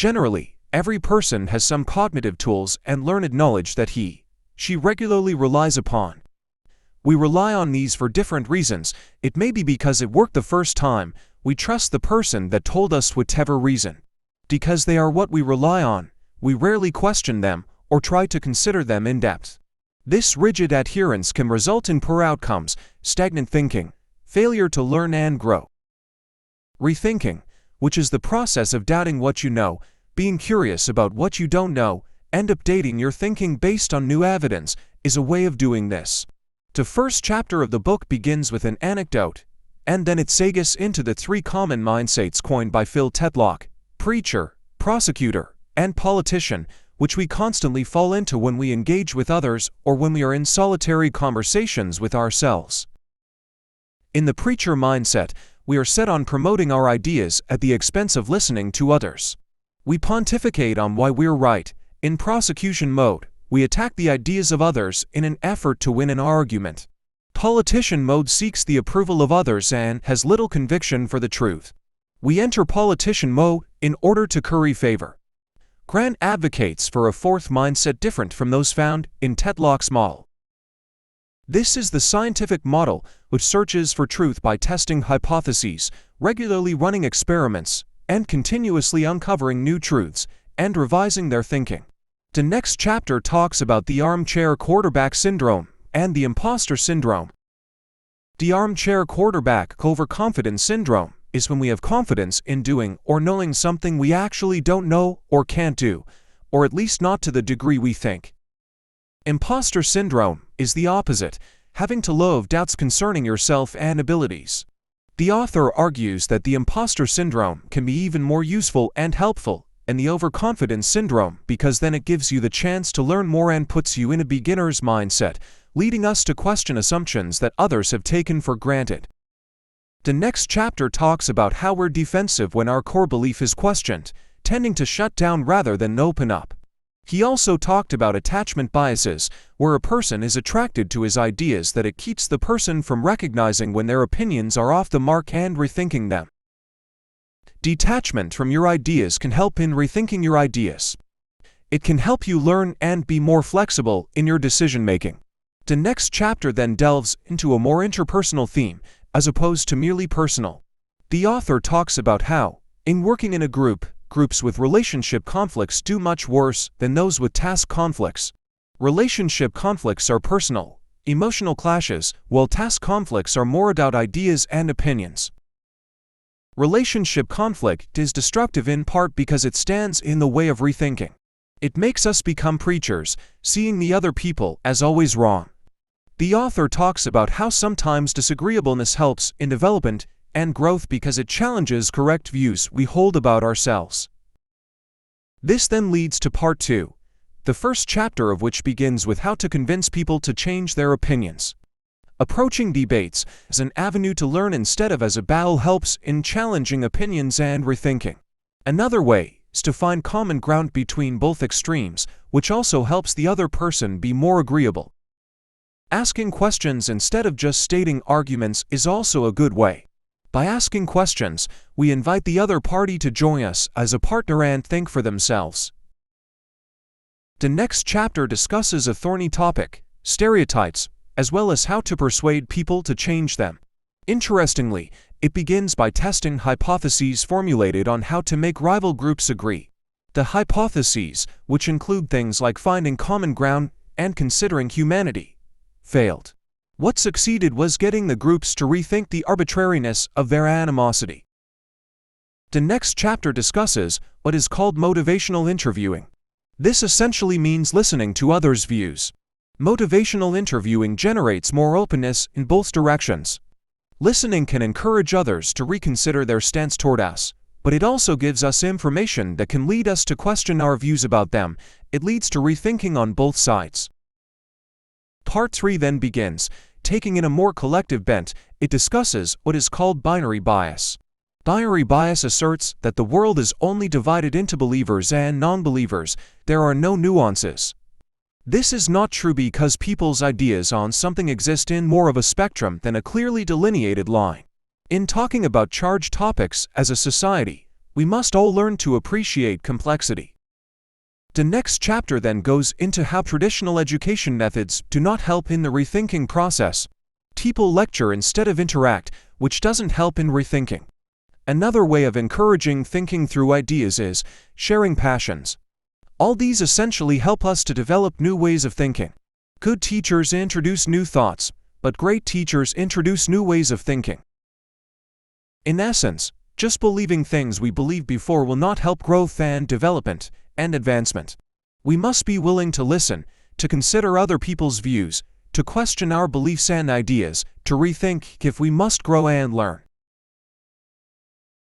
Generally, every person has some cognitive tools and learned knowledge that she regularly relies upon. We rely on these for different reasons. It may be because it worked the first time. We trust the person that told us whatever reason. Because they are what we rely on, we rarely question them or try to consider them in depth. This rigid adherence can result in poor outcomes, stagnant thinking, failure to learn and grow. Rethinking, which is the process of doubting what you know, being curious about what you don't know, and updating your thinking based on new evidence, is a way of doing this. The first chapter of the book begins with an anecdote, and then it segues into the 3 common mindsets coined by Phil Tetlock, preacher, prosecutor, and politician, which we constantly fall into when we engage with others or when we are in solitary conversations with ourselves. In the preacher mindset, we are set on promoting our ideas at the expense of listening to others. We pontificate on why we're right. In prosecution mode, we attack the ideas of others in an effort to win an argument. Politician mode seeks the approval of others and has little conviction for the truth. We enter politician mode in order to curry favor. Grant advocates for a 4th mindset different from those found in Tetlock's model. This is the scientific model, which searches for truth by testing hypotheses, regularly running experiments, and continuously uncovering new truths and revising their thinking. The next chapter talks about the armchair quarterback syndrome and the imposter syndrome. The armchair quarterback overconfidence syndrome is when we have confidence in doing or knowing something we actually don't know or can't do, or at least not to the degree we think. Imposter syndrome is the opposite, having to loathe doubts concerning yourself and abilities. The author argues that the imposter syndrome can be even more useful and helpful than the overconfidence syndrome because then it gives you the chance to learn more and puts you in a beginner's mindset, leading us to question assumptions that others have taken for granted. The next chapter talks about how we're defensive when our core belief is questioned, tending to shut down rather than open up. He also talked about attachment biases, where a person is attracted to his ideas that it keeps the person from recognizing when their opinions are off the mark and rethinking them. Detachment from your ideas can help in rethinking your ideas. It can help you learn and be more flexible in your decision-making. The next chapter then delves into a more interpersonal theme, as opposed to merely personal. The author talks about how, in working in a groups with relationship conflicts do much worse than those with task conflicts. Relationship conflicts are personal, emotional clashes, while task conflicts are more about ideas and opinions. Relationship conflict is destructive in part because it stands in the way of rethinking. It makes us become preachers, seeing the other people as always wrong. The author talks about how sometimes disagreeableness helps in development and growth because it challenges correct views we hold about ourselves. This then leads to part 2, the first chapter of which begins with how to convince people to change their opinions. Approaching debates as an avenue to learn instead of as a battle helps in challenging opinions and rethinking. Another way is to find common ground between both extremes, which also helps the other person be more agreeable. Asking questions instead of just stating arguments is also a good way. By asking questions, we invite the other party to join us as a partner and think for themselves. The next chapter discusses a thorny topic, stereotypes, as well as how to persuade people to change them. Interestingly, it begins by testing hypotheses formulated on how to make rival groups agree. The hypotheses, which include things like finding common ground and considering humanity, failed. What succeeded was getting the groups to rethink the arbitrariness of their animosity. The next chapter discusses what is called motivational interviewing. This essentially means listening to others' views. Motivational interviewing generates more openness in both directions. Listening can encourage others to reconsider their stance toward us, but it also gives us information that can lead us to question our views about them. It leads to rethinking on both sides. Part 3 then begins, taking in a more collective bent. It discusses what is called binary bias. Binary bias asserts that the world is only divided into believers and non-believers. There are no nuances. This is not true because people's ideas on something exist in more of a spectrum than a clearly delineated line. In talking about charged topics as a society, We must all learn to appreciate complexity. The next chapter then goes into how traditional education methods do not help in the rethinking process. People lecture instead of interact, which doesn't help in rethinking. Another way of encouraging thinking through ideas is sharing passions. All these essentially help us to develop new ways of thinking. Good teachers introduce new thoughts, but great teachers introduce new ways of thinking. In essence, just believing things we believed before will not help growth and development and advancement. We must be willing to listen, to consider other people's views, to question our beliefs and ideas, to rethink if we must grow and learn.